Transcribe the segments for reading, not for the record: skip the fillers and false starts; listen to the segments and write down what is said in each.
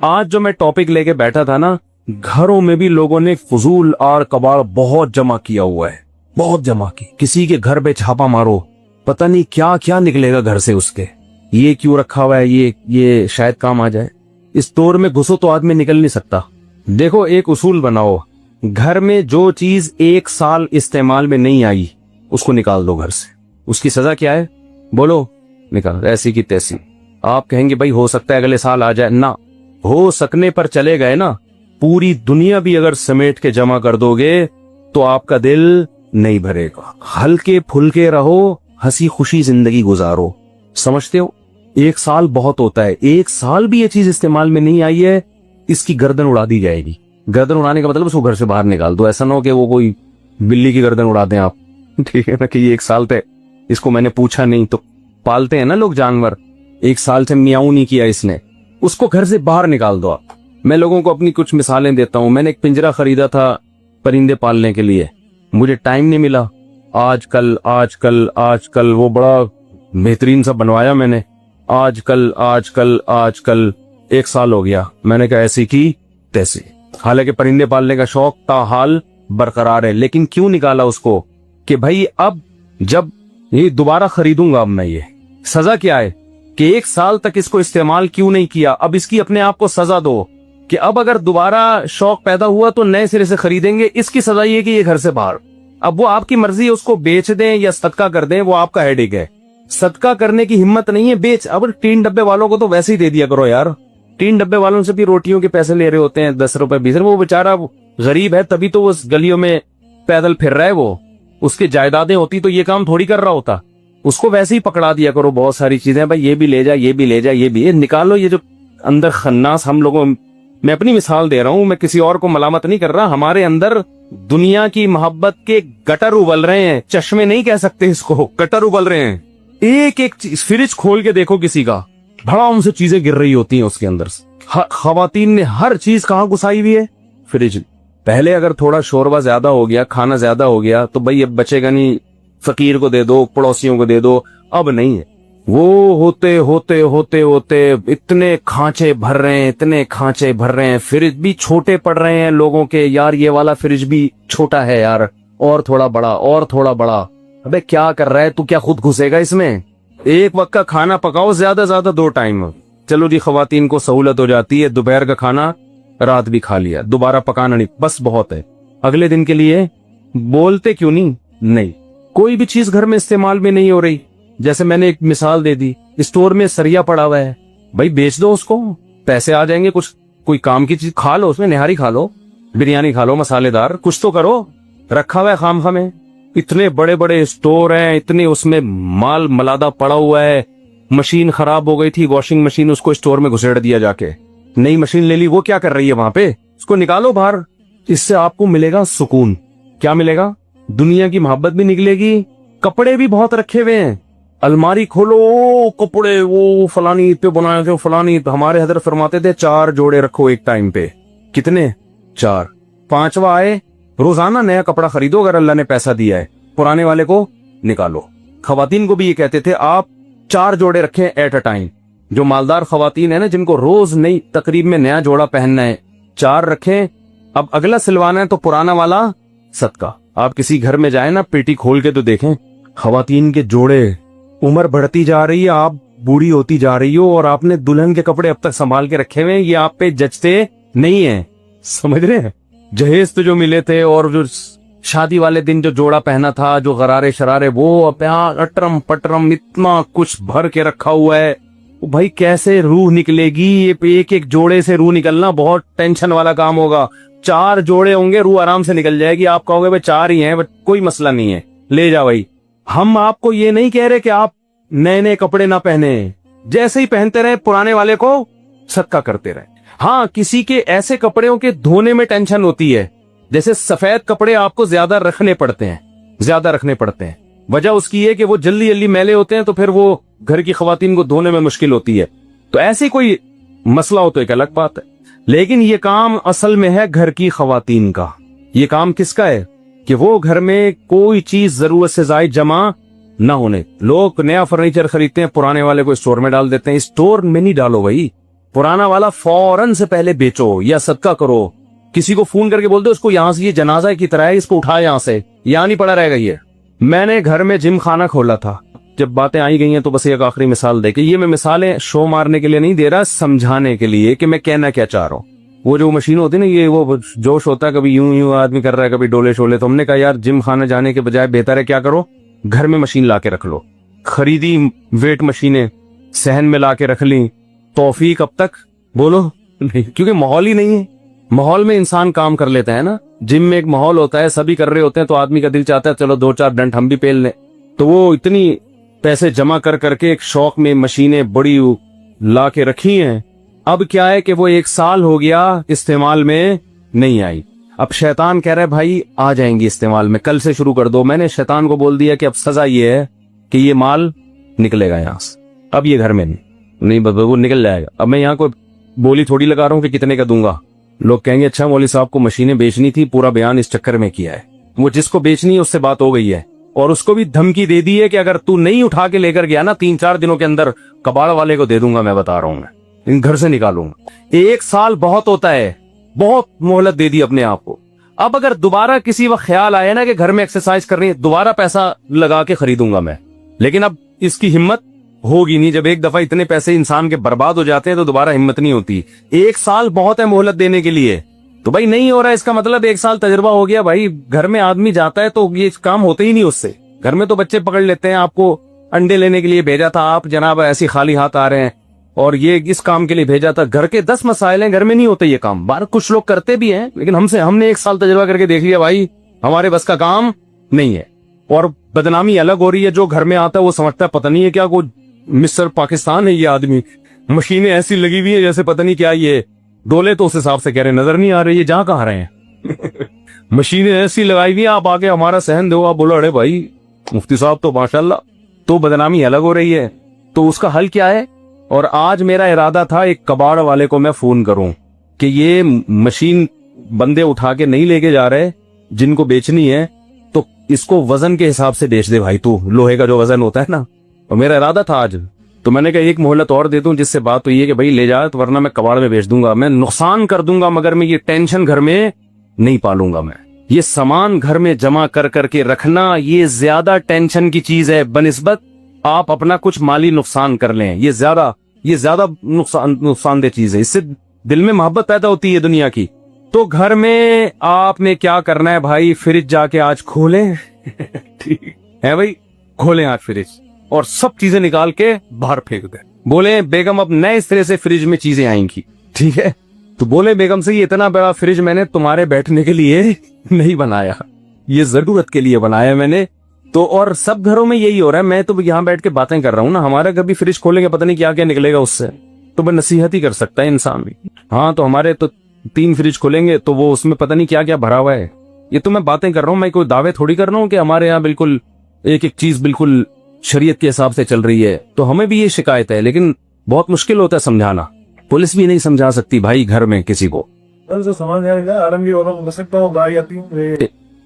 आज जो मैं टॉपिक लेके बैठा था ना, घरों में भी लोगों ने फजूल और कबाड़ बहुत जमा किया हुआ है, बहुत जमा की। किसी के घर पे छापा मारो, पता नहीं क्या क्या निकलेगा घर से उसके। ये क्यों रखा हुआ है, ये शायद काम आ जाए। इस स्टोर में घुसो तो आदमी निकल नहीं सकता। देखो, एक उसूल बनाओ, घर में जो चीज 1 साल इस्तेमाल में नहीं आई उसको निकाल दो घर से। उसकी सजा क्या है बोलो? निकाल, ऐसी की तैसी। आप कहेंगे भाई हो सकता है अगले साल आ जाए, ना हो सकने पर चले गए ना। पूरी दुनिया भी अगर समेट के जमा कर दोगे तो आपका दिल नहीं भरेगा। हल्के फुल्के रहो, हंसी खुशी जिंदगी गुजारो। समझते हो? 1 साल बहुत होता है। 1 साल भी ये चीज इस्तेमाल में नहीं आई है, इसकी गर्दन उड़ा दी जाएगी। गर्दन उड़ाने का मतलब उसको घर से बाहर निकाल दो। ऐसा ना हो कि वो कोई बिल्ली की गर्दन उड़ा दें आप, ठीक है ना, कि ये 1 साल तक इसको मैंने पूछा नहीं। तो पालते हैं ना लोग जानवर, 1 साल से मियाऊ नहीं किया इसने, उसको घर से बाहर निकाल दो आप। मैं लोगों को अपनी कुछ मिसालें देता हूं। मैंने एक पिंजरा खरीदा था परिंदे पालने के लिए, मुझे टाइम नहीं मिला। आजकल वो बड़ा बेहतरीन सा बनवाया मैंने। आजकल 1 साल हो गया। मैंने कहा ऐसी की तैसी। हालांकि परिंदे पालने का शौक ताहाल बरकरार है, लेकिन क्यों निकाला उसको? कि भाई अब जब ये दोबारा खरीदूंगा, अब मैं, ये सजा क्या है कि 1 साल तक इसको इस्तेमाल क्यों नहीं किया। अब इसकी अपने आप को सजा दो कि अब अगर दोबारा शौक पैदा हुआ तो नए सिरे से खरीदेंगे। इसकी सजा ये कि ये घर से बाहर। अब वो आपकी मर्जी है, उसको बेच दें या सदका कर दें, वो आपका हेडेक है। सदका करने की हिम्मत नहीं है, बेच। अब 3 डब्बे वालों को तो वैसे ही दे दिया करो यार। 3 डब्बे वालों से भी रोटियों के पैसे ले रहे होते हैं, 10 रुपए 20 रुपए। वो बेचारा गरीब है, तभी तो वो गलियों में पैदल फिर रहा है। वो उसकी जायदादें होती तो ये काम थोड़ी कर रहा होता। उसको वैसे ही पकड़ा दिया करो बहुत सारी चीजें, भाई ये भी ले जा, ये भी ले जा, ये भी। निकालो ये जो अंदर खन्नास हम लोगों, मैं अपनी मिसाल दे रहा हूं, मैं किसी और को मलामत नहीं कर रहा। हमारे अंदर दुनिया की मोहब्बत के गटर उबल रहे हैं, चश्मे नहीं कह सकते इसको, गटर उबल रहे हैं। एक एक चीज, फ्रिज खोल के देखो किसी का, भड़ाम से चीजें गिर रही होती हैं उसके अंदर से। खवातीन ने हर चीज कहां घुसाई हुई है? फ्रिज। पहले अगर थोड़ा शोरबा ज्यादा हो गया, खाना ज्यादा हो गया तो भाई अब बचेगा नहीं, फकीर को दे दो, पड़ोसियों को दे दो। अब नहीं है। वो होते होते होते होते इतने खांचे भर रहे हैं, इतने खांचे भर रहे हैं। फ्रिज भी छोटे पड़ रहे हैं लोगों के। यार ये वाला फ्रिज भी छोटा है यार, और थोड़ा बड़ा, और थोड़ा बड़ा। अबे क्या कर रहा है तू? क्या खुद घुसेगा इसमें? एक वक्त का खाना पकाओ, ज्यादा 2 टाइम। चलो जी, खवातीन को सहूलत हो जाती है, दोपहर का खाना रात भी खा लिया, दोबारा पकाना नहीं, बस बहुत है। अगले दिन के लिए बोलते क्यों नहीं। कोई भी चीज घर में इस्तेमाल में नहीं हो रही। जैसे मैंने एक मिसाल दे दी, स्टोर में सरिया पड़ा हुआ है, भाई बेच दो उसको, पैसे आ जाएंगे। कुछ कोई काम की चीज खा लो, उसमें निहारी खा लो, बिरयानी खा लो मसालेदार, कुछ तो करो। रखा हुआ है खामखा में, इतने बड़े बड़े स्टोर हैं, इतने उसमें माल मलादा पड़ा हुआ है। मशीन खराब हो गई थी, वॉशिंग मशीन, उसको स्टोर में घुसेड़ दिया जाके। नई मशीन ले ली, वो क्या कर रही है वहां पे? उसको निकालो बाहर। इससे आपको मिलेगा सुकून। क्या मिलेगा? दुनिया की मोहब्बत भी निकलेगी। कपड़े भी बहुत रखे हुए हैं, अलमारी खोलो, कपड़े वो फलानी ईद पे बनाए थे, फलानी। हमारे हजरत फरमाते थे 4 जोड़े रखो एक टाइम पे। कितने? 4। 5वां आए, रोजाना नया कपड़ा खरीदो अगर अल्लाह ने पैसा दिया है, पुराने वाले को निकालो। खवातीन को भी ये कहते थे आप 4 जोड़े रखें एट अ टाइम। जो मालदार खवातीन है ना, जिनको रोज नई तकरीब में नया जोड़ा पहनना है, 4 रखें। अब अगला सिलवाना है तो पुराना वाला सदका। आप किसी घर में जाए ना, पेटी खोल के तो देखें, खवातीन के जोड़े। उम्र बढ़ती जा रही है, आप बूढ़ी होती जा रही हो, और आपने दुल्हन के कपड़े अब तक संभाल के रखे हुए हैं, ये आप पे जचते नहीं है। समझ रहे हैं? जहेज तो जो मिले थे, और जो शादी वाले दिन जो जोड़ा पहना था, जो गरारे शरारे, वो अब अटरम पटरम इतना कुछ भर के रखा हुआ है। भाई कैसे रूह निकलेगी? ये एक एक जोड़े से रूह निकलना बहुत टेंशन वाला काम होगा। 4 जोड़े होंगे, रूह आराम से निकल जाएगी। आप कहोगे भाई 4 ही हैं, बट कोई मसला नहीं है, ले जाओ भाई। हम आपको ये नहीं कह रहे कि आप नए नए कपड़े ना पहने, जैसे ही पहनते रहे पुराने वाले को सदका करते रहे। हाँ, किसी के ऐसे कपड़ों के धोने में टेंशन होती है, जैसे सफेद कपड़े आपको ज्यादा रखने पड़ते हैं। वजह उसकी है कि वो जल्दी जल्दी मैले होते हैं, तो फिर वो घर की खवातीन को धोने में मुश्किल होती है। तो ऐसी कोई मसला हो तो एक अलग बात है, लेकिन ये काम असल में है घर की खवातीन का। ये काम किसका है कि वो घर में कोई चीज जरूरत से ज्यादा जमा न होने। लोग नया फर्नीचर खरीदते हैं, पुराने वाले को स्टोर में डाल देते हैं। स्टोर में नहीं डालो भाई, पुराना वाला फौरन से पहले बेचो या सदका करो। किसी को फोन करके बोल दो उसको यहाँ से, ये जनाजा की तरह है, इसको उठाए यहाँ से, यहाँ नहीं पड़ा रहेगा ये। मैंने घर में जिम खाना खोला था। जब बातें आई गई हैं तो बस एक आखिरी मिसाल दे के, ये मैं मिसालें शो मारने के लिए नहीं दे रहा, समझाने के लिए कि मैं कहना क्या चाह रहा हूँ। वो जो मशीन होती है ना, ये वो जोश होता है, कभी यूं यूं आदमी कर रहा है, कभी डोले शोले। तो हमने कहा यार जिम खाना जाने के बजाय बेहतर है क्या करो, घर में मशीन ला के रख लो। खरीदी वेट मशीनें, सहन में ला के रख ली। तौफीक अब तक बोलो नहीं, क्योंकि माहौल ही नहीं है। माहौल में इंसान काम कर लेता है ना। जिम में एक माहौल होता है, सभी कर रहे होते हैं, तो आदमी का दिल चाहता है चलो 2-4 डंड हम भी पेल लें। तो वो इतनी पैसे जमा कर करके एक शौक में मशीनें बड़ी ला के रखी हैं। अब क्या है कि वो 1 साल हो गया इस्तेमाल में नहीं आई। अब शैतान कह रहा है भाई आ जाएंगी इस्तेमाल में, कल से शुरू कर दो। मैंने शैतान को बोल दिया कि अब सजा ये है कि ये माल निकलेगा यहाँ से, अब ये घर में नहीं वो निकल जाएगा। अब मैं यहाँ कोई बोली थोड़ी लगा रहा हूँ कि कितने का दूंगा। लोग कहेंगे अच्छा मौलवी साहब को मशीनें बेचनी थी, पूरा बयान इस चक्कर में किया है। वो जिसको बेचनी है उससे बात हो गई है, और उसको भी धमकी दे दी है कि अगर तू नहीं उठा के लेकर गया ना 3-4 दिनों के अंदर कबाड़ वाले को दे दूंगा, मैं बता रहा हूँ, मैं घर से निकालूंगा। 1 साल बहुत होता है, बहुत मोहलत दे दी अपने आप को। अब अगर दोबारा किसी वक्त ख्याल आया ना कि घर में एक्सरसाइज करनी है, दोबारा पैसा लगा के खरीदूंगा मैं, लेकिन अब इसकी हिम्मत होगी नहीं। जब एक दफा इतने पैसे इंसान के बर्बाद हो जाते हैं तो दोबारा हिम्मत नहीं होती। 1 साल बहुत है मोहलत देने के लिए। तो भाई नहीं हो रहा है, इसका मतलब 1 साल तजुर्बा हो गया। भाई घर में आदमी जाता है तो ये काम होते ही नहीं उससे। घर में तो बच्चे पकड़ लेते हैं, आपको अंडे लेने के लिए भेजा था, आप जनाब ऐसी खाली हाथ आ रहे हैं, और ये इस काम के लिए भेजा था। घर के 10 मसाइल हैं, घर में नहीं होते ये काम। बाहर कुछ लोग करते भी हैं, लेकिन हमने 1 साल तजुर्बा करके देख लिया भाई हमारे बस का काम नहीं है। और बदनामी अलग हो रही है, जो घर में आता है वो समझता है पता नहीं है क्या, को मिस्टर पाकिस्तान है ये आदमी। मशीनें ऐसी लगी हुई है जैसे पता नहीं क्या, ये डोले तो उस हिसाब से कह रहे नजर नहीं आ रहे, ये जहां कहां रहे हैं। मशीनें ऐसी लगाई हुई है, आप आके हमारा सहन दो, आप बोलो अरे भाई मुफ्ती साहब तो माशाल्लाह। तो बदनामी अलग हो रही है। तो उसका हल क्या है? और आज मेरा इरादा था एक कबाड़ वाले को मैं फोन करूं कि ये मशीन बंदे उठा के नहीं लेके जा रहे, जिनको बेचनी है तो इसको वजन के हिसाब से बेच दे भाई, तू लोहे का जो वजन होता है ना। और मेरा इरादा था आज, तो मैंने कहा एक मोहलत और दे दूं, जिससे बात हुई है कि भाई ले जा, तो वरना मैं कबाड़ में बेच दूंगा, मैं नुकसान कर दूंगा, मगर मैं ये टेंशन घर में नहीं पालूंगा। मैं ये सामान घर में जमा कर करके रखना, ये ज्यादा टेंशन की चीज है बनिस्बत आप अपना कुछ माली नुकसान कर लें। ये ज्यादा नुकसानदेह चीज है। इससे दिल में मोहब्बत पैदा होती है दुनिया की। तो घर में आपने क्या करना है भाई, फ्रिज जाके आज खोलें। ठीक है भाई, खोलें आज फ्रिज और सब चीजें निकाल के बाहर फेंक दें। बोले बेगम अब नए सिरे से फ्रिज में चीजें आएंगी, ठीक है। तो बोले बेगम से ये इतना बड़ा फ्रिज मैंने तुम्हारे बैठने के लिए नहीं बनाया, ये जरूरत के लिए बनाया मैंने। तो और सब घरों में यही हो रहा है। मैं तो यहाँ बैठ के बातें कर रहा हूँ ना, हमारे घर भी फ्रिज खोलेंगे पता नहीं क्या क्या निकलेगा उससे। तो मैं नसीहत ही कर सकता है इंसान भी। हाँ तो हमारे तो 3 फ्रिज खोलेंगे तो वो उसमें पता नहीं क्या क्या भरा हुआ है। ये तो मैं बातें कर रहा हूँ, मैं कोई दावे थोड़ी कर रहा हूँ कि हमारे यहाँ बिल्कुल एक एक चीज बिल्कुल शरीयत के हिसाब से चल रही है। तो हमें भी ये शिकायत है, लेकिन बहुत मुश्किल होता है समझाना। पुलिस भी नहीं समझा सकती भाई घर में किसी को।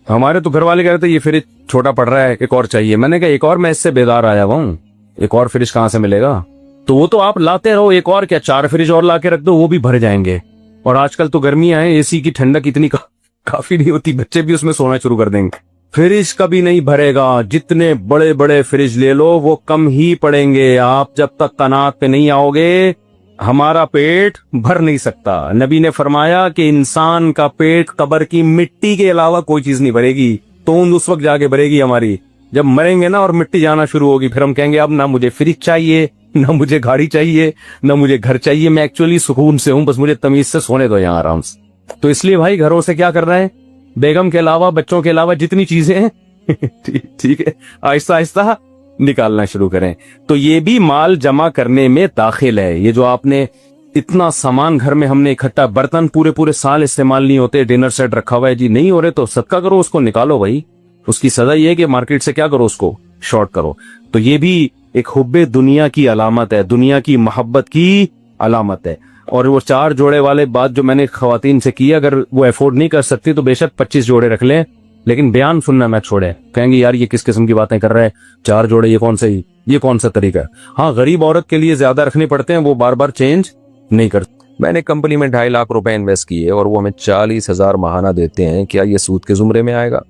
हमारे तो घर वाले कह रहे थे ये फ्रिज छोटा पड़ रहा है, एक और चाहिए। मैंने कहा एक और, मैं इससे बेदार आया हुआ हूँ, एक और फ्रिज कहाँ से मिलेगा। तो वो तो आप लाते रहो, एक और क्या 4 फ्रिज और ला के रख दो, वो भी भर जाएंगे। और आजकल तो गर्मियां हैं, एसी की ठंडक इतनी काफी नहीं होती, बच्चे भी उसमें सोना शुरू कर देंगे। फ्रिज कभी नहीं भरेगा, जितने बड़े बड़े फ्रिज ले लो वो कम ही पड़ेंगे। आप जब तक कनात पे नहीं आओगे हमारा पेट भर नहीं सकता। नबी ने फरमाया कि इंसान का पेट कब्र की मिट्टी के अलावा कोई चीज नहीं भरेगी। तोंद उस वक्त जाके भरेगी हमारी जब मरेंगे ना और मिट्टी जाना शुरू होगी। फिर हम कहेंगे अब ना मुझे फ्रिज चाहिए, ना मुझे गाड़ी चाहिए, ना मुझे घर चाहिए। मैं एक्चुअली सुकून से हूं, बस मुझे तमीज से सोने दो यहाँ आराम से। तो इसलिए भाई घरों से क्या करना है, बेगम के अलावा बच्चों के अलावा जितनी चीजें हैं ठीक है, आहिस्ता आहिस्ता निकालना शुरू करें। तो ये भी माल जमा करने में दाखिल है। ये जो आपने इतना सामान घर में हमने इकट्ठा, बर्तन पूरे साल इस्तेमाल नहीं होते, डिनर सेट रखा हुआ है जी, नहीं हो रहे तो सदका करो, उसको निकालो भाई। उसकी सजा ये है कि मार्केट से क्या करो, उसको शॉर्ट करो। तो ये भी एक हुब्बे दुनिया की अलामत है, दुनिया की मोहब्बत की अलामत है। और वो 4 जोड़े वाले बात जो मैंने खवातीन से की, अगर वो अफोर्ड नहीं कर सकती तो बेशक 25 जोड़े रख लें, लेकिन बयान सुनना मैं छोड़े। कहेंगे यार ये किस किस्म की बातें कर रहे हैं, 4 जोड़े, ये कौन सा तरीका है। हाँ गरीब औरत के लिए ज्यादा रखने पड़ते हैं, वो बार बार चेंज नहीं करते। मैंने कंपनी में 2.5 लाख रुपए इन्वेस्ट किए और वो हमें 40,000 माहाना देते हैं, क्या ये सूद के जुमरे में आएगा?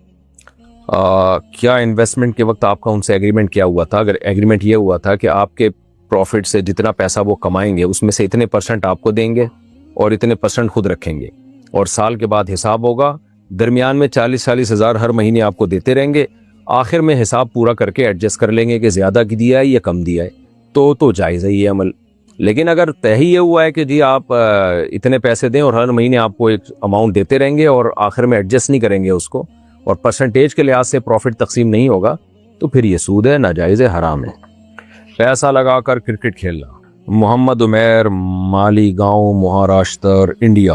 क्या इन्वेस्टमेंट के वक्त आपका उनसे एग्रीमेंट क्या हुआ था? अगर एग्रीमेंट ये हुआ था कि आपके प्रॉफिट से जितना पैसा वो कमाएंगे उसमें से इतने % आपको देंगे और इतने % खुद रखेंगे, और साल के बाद हिसाब होगा, दरमियान में 40-40 हज़ार हर महीने आपको देते रहेंगे, आखिर में हिसाब पूरा करके एडजस्ट कर लेंगे कि ज़्यादा की दिया है या कम दिया है, तो जायज़ है ये अमल। लेकिन अगर तय ही ये हुआ है कि जी आप इतने पैसे दें और हर महीने आपको एक अमाउंट देते रहेंगे और आखिर में एडजस्ट नहीं करेंगे उसको, और परसेंटेज के लिहाज से प्रॉफिट तकसीम नहीं होगा, तो फिर ये सूद है, नाजायज़ है, हराम है। पैसा लगाकर क्रिकेट खेलना। मोहम्मद उमैर, मालीगांव, महाराष्ट्र, इंडिया,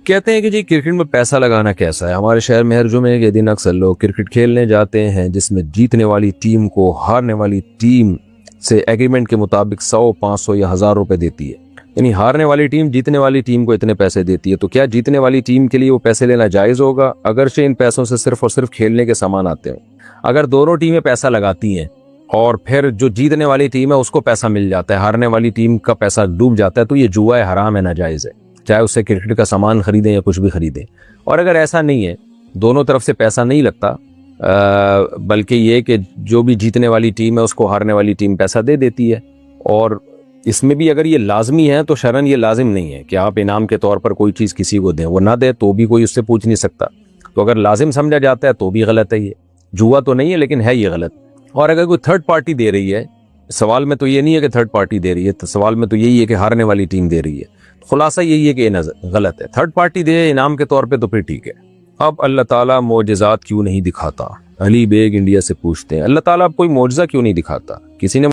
कहते हैं कि जी क्रिकेट में पैसा लगाना कैसा है। हमारे शहर में हर जुमे के दिन अक्सर लोग क्रिकेट खेलने जाते हैं, जिसमें जीतने वाली टीम को हारने वाली टीम से एग्रीमेंट के मुताबिक 100, 500 या 1000 रुपए देती है। यानी हारने वाली टीम जीतने वाली टीम को इतने पैसे देती है। तो क्या जीतने वाली टीम के लिए वो पैसे लेना जायज़ होगा, अगरचे इन पैसों से सिर्फ और सिर्फ खेलने के सामान आते हैं? अगर दोनों टीमें पैसा लगाती हैं और फिर जो जीतने वाली टीम है उसको पैसा मिल जाता है, हारने वाली टीम का पैसा डूब जाता है, तो ये जुआ है, हराम है, नाजायज़ है, चाहे उससे क्रिकेट का सामान खरीदें या कुछ भी खरीदें। और अगर ऐसा नहीं है, दोनों तरफ से पैसा नहीं लगता, बल्कि ये कि जो भी जीतने वाली टीम है उसको हारने वाली टीम पैसा दे देती है, और इसमें भी अगर ये लाजमी है तो शरन ये लाजिम नहीं है कि आप इनाम के तौर पर कोई चीज़ किसी को दें, वो ना दे तो भी कोई उससे पूछ नहीं सकता। तो अगर लाजिम समझा जाता है तो भी गलत है, ये जुआ तो नहीं है लेकिन है ये गलत। और अगर कोई थर्ड पार्टी दे रही है, सवाल में तो ये नहीं है कि थर्ड पार्टी दे रही है, तो सवाल में तो यही है कि हारने वाली टीम दे रही है, खुलासा यही है कि ये गलत है। थर्ड पार्टी दे इनाम के तौर पे तो फिर ठीक है। अब अल्लाह ताला मोजज़ात क्यों नहीं दिखाता? अली बेग इंडिया से पूछते हैं, अल्लाह ताला अब कोई मोजज़ा क्यों नहीं दिखाता? किसी ने